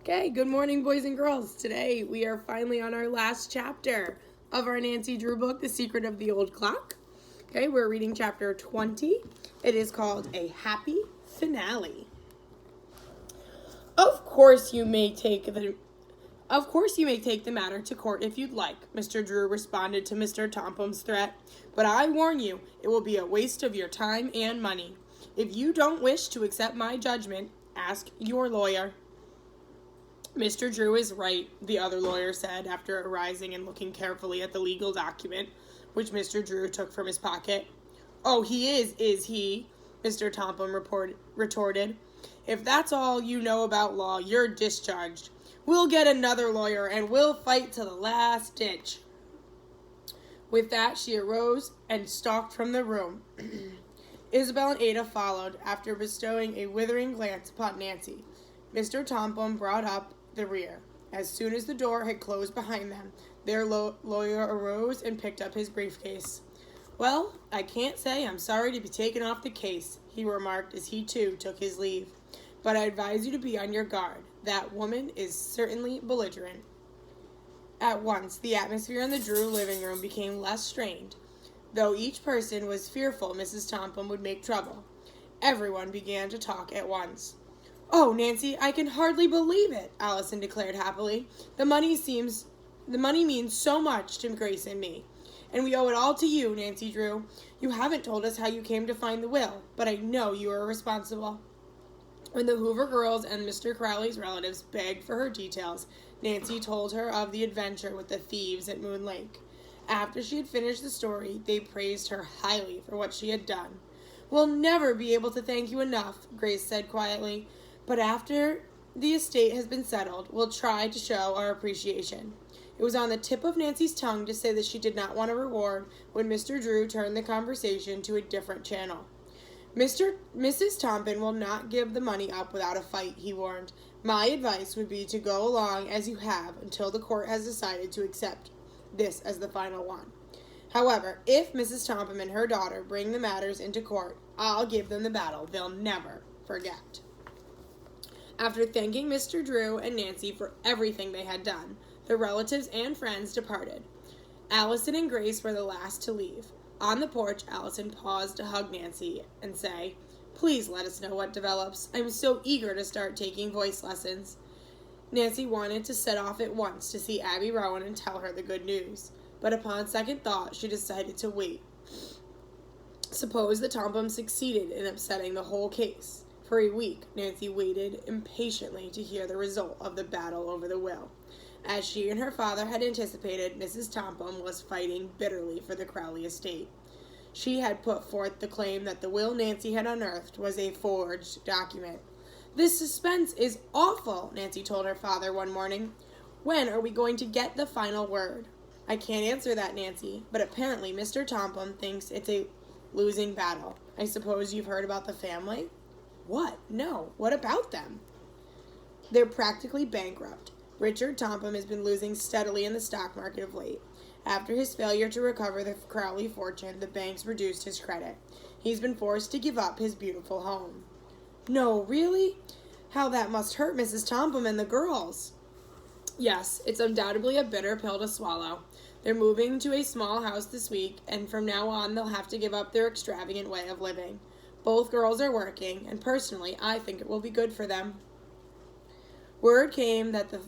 Okay, good morning, boys and girls. Today we are finally on our last chapter of our Nancy Drew book, The Secret of the Old Clock. Okay, we're reading chapter 20. It is called A Happy Finale. Of course you may take the matter to court if you'd like, Mr. Drew responded to Mr. Tompum's threat. But I warn you, it will be a waste of your time and money. If you don't wish to accept my judgment, ask your lawyer. Mr. Drew is right, the other lawyer said after arising and looking carefully at the legal document, which Mr. Drew took from his pocket. Oh, he is he? Mr. Tompum retorted. If that's all you know about law, you're discharged. We'll get another lawyer and we'll fight to the last ditch. With that, she arose and stalked from the room. Isabel and Ada followed after bestowing a withering glance upon Nancy. Mr. Tompum brought up the rear. As soon as the door had closed behind them, their lawyer arose and picked up his briefcase. Well, I can't say I'm sorry to be taken off the case, he remarked as he too took his leave. But I advise you to be on your guard. That woman is certainly belligerent. At once, the atmosphere in the Drew living room became less strained. Though each person was fearful Mrs. Tompum would make trouble, everyone began to talk at once. Oh, Nancy, I can hardly believe it, Allison declared happily. The money means so much to Grace and me. And we owe it all to you, Nancy Drew. You haven't told us how you came to find the will, but I know you are responsible. When the Hoover girls and Mr. Crowley's relatives begged for her details, Nancy told her of the adventure with the thieves at Moon Lake. After she had finished the story, they praised her highly for what she had done. We'll never be able to thank you enough, Grace said quietly. But after the estate has been settled, we'll try to show our appreciation. It was on the tip of Nancy's tongue to say that she did not want a reward when Mr. Drew turned the conversation to a different channel. Mrs. Tompum will not give the money up without a fight, he warned. My advice would be to go along as you have until the court has decided to accept this as the final one. However, if Mrs. Tompum and her daughter bring the matters into court, I'll give them the battle they'll never forget. After thanking Mr. Drew and Nancy for everything they had done, the relatives and friends departed. Allison and Grace were the last to leave. On the porch, Allison paused to hug Nancy and say, Please let us know what develops. I'm so eager to start taking voice lessons. Nancy wanted to set off at once to see Abby Rowan and tell her the good news, but upon second thought, she decided to wait. Suppose the Tompum succeeded in upsetting the whole case. For a week, Nancy waited impatiently to hear the result of the battle over the will. As she and her father had anticipated, Mrs. Tompum was fighting bitterly for the Crowley estate. She had put forth the claim that the will Nancy had unearthed was a forged document. This suspense is awful, Nancy told her father one morning. When are we going to get the final word? I can't answer that, Nancy, but apparently Mr. Tompum thinks it's a losing battle. I suppose you've heard about the family? What? No. What about them? They're practically bankrupt. Richard Tompum has been losing steadily in the stock market of late. After his failure to recover the Crowley fortune, the banks reduced his credit. He's been forced to give up his beautiful home. No, really? How that must hurt Mrs. Tompum and the girls. Yes, it's undoubtedly a bitter pill to swallow. They're moving to a small house this week, and from now on they'll have to give up their extravagant way of living. Both girls are working, and personally, I think it will be good for them. Word came that the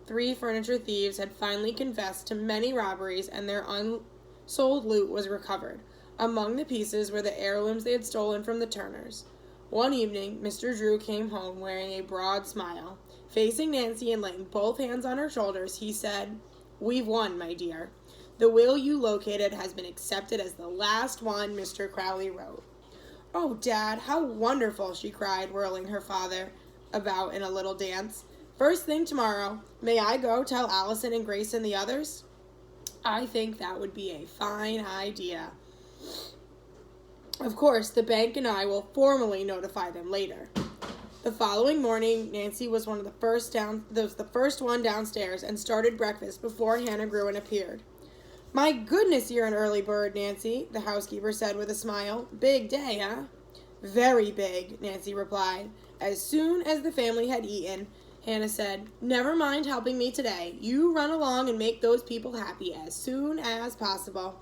3 furniture thieves had finally confessed to many robberies, and their unsold loot was recovered. Among the pieces were the heirlooms they had stolen from the Turners. One evening, Mr. Drew came home wearing a broad smile. Facing Nancy and laying both hands on her shoulders, he said, We've won, my dear. The will you located has been accepted as the last one Mr. Crowley wrote. Oh, Dad, how wonderful, she cried, whirling her father about in a little dance. First thing tomorrow, may I go tell Allison and Grace and the others? I think that would be a fine idea. Of course, the bank and I will formally notify them later. The following morning, Nancy was the first one downstairs and started breakfast before Hannah Gruen appeared. My goodness, you're an early bird, Nancy, the housekeeper said with a smile. Big day, huh? Very big, Nancy replied. As soon as the family had eaten, Hannah said. Never mind helping me today. You run along and make those people happy as soon as possible.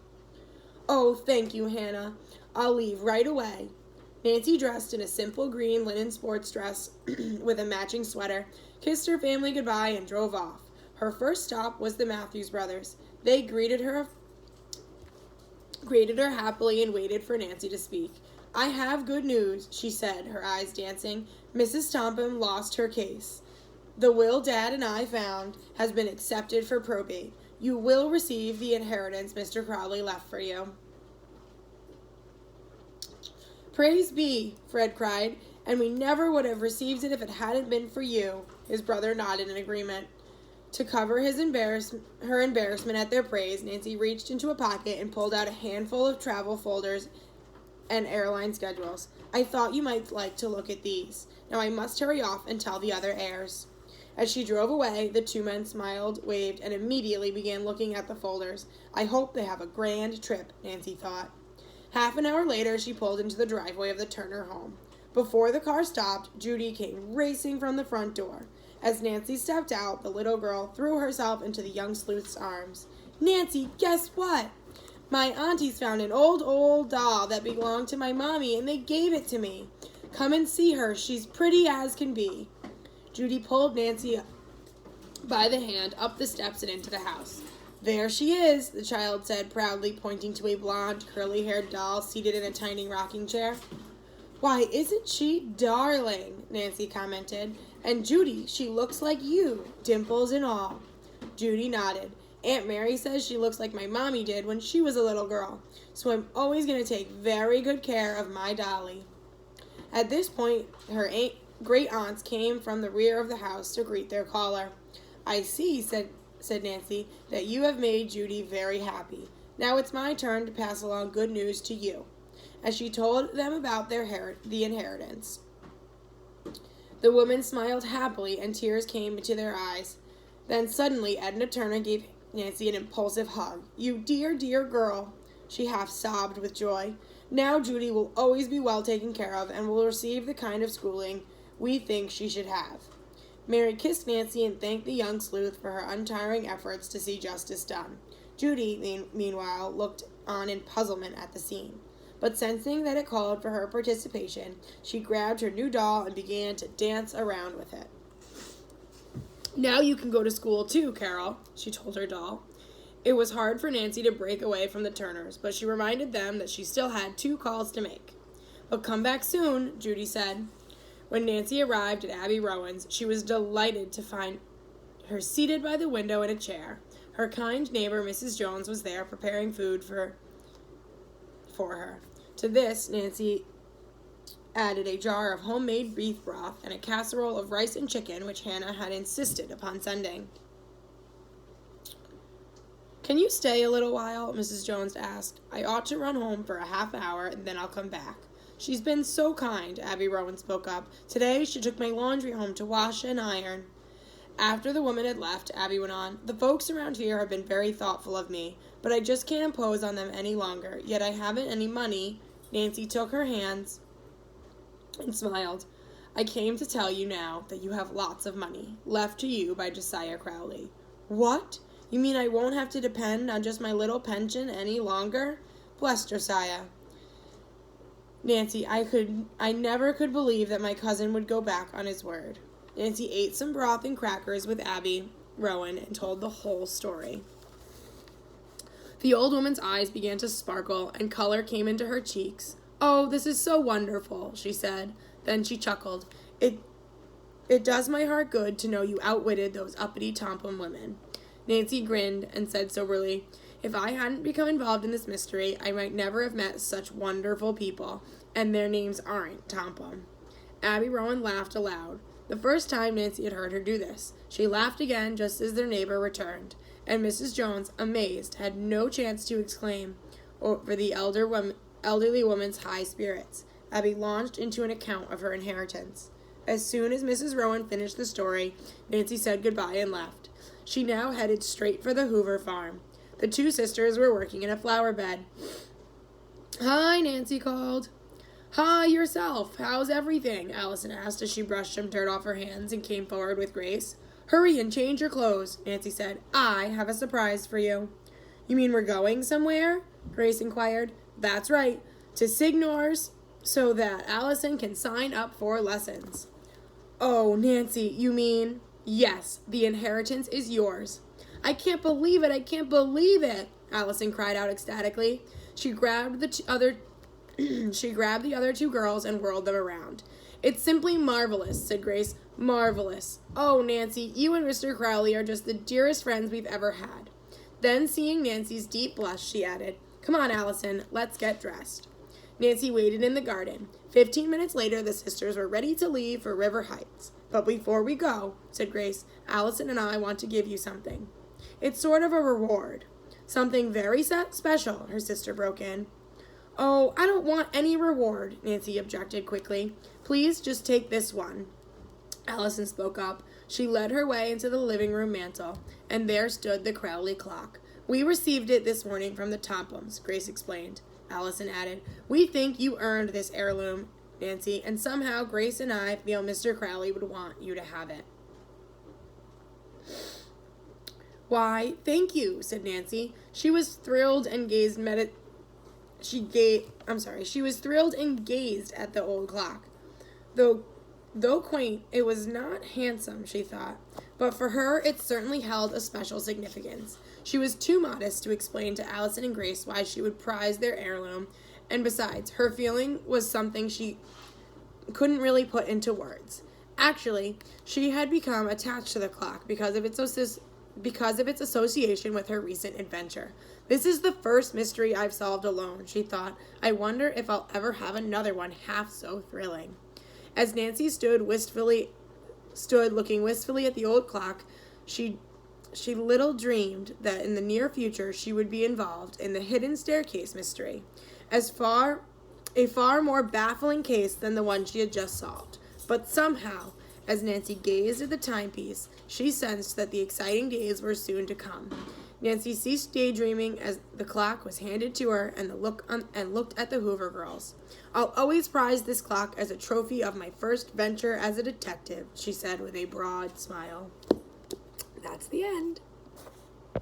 Oh, thank you, Hannah. I'll leave right away. Nancy, dressed in a simple green linen sports dress with a matching sweater, kissed her family goodbye and drove off. Her first stop was the Matthews brothers. They greeted her happily and waited for Nancy to speak. I have good news, she said, her eyes dancing. Mrs. Tompum lost her case. The will Dad and I found has been accepted for probate. You will receive the inheritance Mr. Crowley left for you. Praise be, Fred cried, and we never would have received it if it hadn't been for you. His brother nodded in agreement. To cover her embarrassment at their praise, Nancy reached into a pocket and pulled out a handful of travel folders and airline schedules. I thought you might like to look at these. Now I must hurry off and tell the other heirs. As she drove away, the two men smiled, waved, and immediately began looking at the folders. I hope they have a grand trip, Nancy thought. Half an hour later, she pulled into the driveway of the Turner home. Before the car stopped, Judy came racing from the front door. As Nancy stepped out, the little girl threw herself into the young sleuth's arms. Nancy, guess what? My aunties found an old doll that belonged to my mommy, and they gave it to me. Come and see her. She's pretty as can be. Judy pulled Nancy by the hand up the steps and into the house. There she is, the child said proudly, pointing to a blonde, curly-haired doll seated in a tiny rocking chair. Why, isn't she darling? Nancy commented. And Judy, she looks like you, dimples and all. Judy nodded. Aunt Mary says she looks like my mommy did when she was a little girl, so I'm always going to take very good care of my dolly. At this point, her great-aunts came from the rear of the house to greet their caller. I see, said Nancy, that you have made Judy very happy. Now it's my turn to pass along good news to you. As she told them about the inheritance. The woman smiled happily and tears came into their eyes. Then suddenly Edna Turner gave Nancy an impulsive hug. You dear, dear girl, she half sobbed with joy. Now Judy will always be well taken care of and will receive the kind of schooling we think she should have. Mary kissed Nancy and thanked the young sleuth for her untiring efforts to see justice done. Judy, meanwhile, looked on in puzzlement at the scene. But sensing that it called for her participation, she grabbed her new doll and began to dance around with it. Now you can go to school too, Carol, she told her doll. It was hard for Nancy to break away from the Turners, but she reminded them that she still had 2 calls to make. But come back soon, Judy said. When Nancy arrived at Abby Rowan's, she was delighted to find her seated by the window in a chair. Her kind neighbor, Mrs. Jones, was there preparing food for her. To this, Nancy added a jar of homemade beef broth and a casserole of rice and chicken, which Hannah had insisted upon sending. Can you stay a little while? Mrs. Jones asked. I ought to run home for a half hour, and then I'll come back. She's been so kind, Abby Rowan spoke up. Today she took my laundry home to wash and iron. After the woman had left, Abby went on, the folks around here have been very thoughtful of me, but I just can't impose on them any longer, yet I haven't any money. Nancy took her hands and smiled. I came to tell you now that you have lots of money, left to you by Josiah Crowley. What? You mean I won't have to depend on just my little pension any longer? Bless Josiah. Nancy, I never could believe that my cousin would go back on his word. Nancy ate some broth and crackers with Abby Rowan and told the whole story. The old woman's eyes began to sparkle and color came into her cheeks. Oh, this is so wonderful, she said. Then she chuckled. It does my heart good to know you outwitted those uppity Tompum women. Nancy grinned and said soberly, if I hadn't become involved in this mystery, I might never have met such wonderful people, and their names aren't Tompum. Abby Rowan laughed aloud. The first time Nancy had heard her do this. She laughed again just as their neighbor returned, and Mrs. Jones, amazed, had no chance to exclaim over the elderly woman's high spirits. Abby launched into an account of her inheritance. As soon as Mrs. Rowan finished the story, Nancy said goodbye and left. She now headed straight for the Hoover farm. The 2 sisters were working in a flower bed. Hi, Nancy called. Hi, yourself. How's everything? Allison asked as she brushed some dirt off her hands and came forward with Grace. Hurry and change your clothes, Nancy said. I have a surprise for you. You mean we're going somewhere? Grace inquired. That's right, to Signor's, so that Allison can sign up for lessons. Oh, Nancy, you mean? Yes, the inheritance is yours. I can't believe it, I can't believe it, Allison cried out ecstatically. She grabbed the other two girls and whirled them around. It's simply marvelous, said Grace. Marvelous. Oh, Nancy, you and Mr. Crowley are just the dearest friends we've ever had. Then, seeing Nancy's deep blush, she added, Come on, Allison, let's get dressed. Nancy waited in the garden. 15 minutes later, the sisters were ready to leave for River Heights. But before we go, said Grace, Allison and I want to give you something. It's sort of a reward. Something very special, her sister broke in. Oh, I don't want any reward, Nancy objected quickly. Please just take this one. Allison spoke up. She led her way into the living room mantel, and there stood the Crowley clock. We received it this morning from the Tompums, Grace explained. Allison added, We think you earned this heirloom, Nancy, and somehow Grace and I feel Mr. Crowley would want you to have it. Why, thank you, said Nancy. She was thrilled and gazed at the old clock. Though quaint, it was not handsome, she thought, but for her it certainly held a special significance. She was too modest to explain to Allison and Grace why she would prize their heirloom, and besides, her feeling was something she couldn't really put into words. Actually, she had become attached to the clock because of its association with her recent adventure. This is the first mystery I've solved alone, she thought. I wonder if I'll ever have another one half so thrilling. As Nancy stood looking wistfully at the old clock, she little dreamed that in the near future she would be involved in the hidden staircase mystery, a far more baffling case than the one she had just solved. But somehow, as Nancy gazed at the timepiece, she sensed that the exciting days were soon to come. Nancy ceased daydreaming as the clock was handed to her and looked at the Hoover girls. I'll always prize this clock as a trophy of my first venture as a detective, she said with a broad smile. That's the end.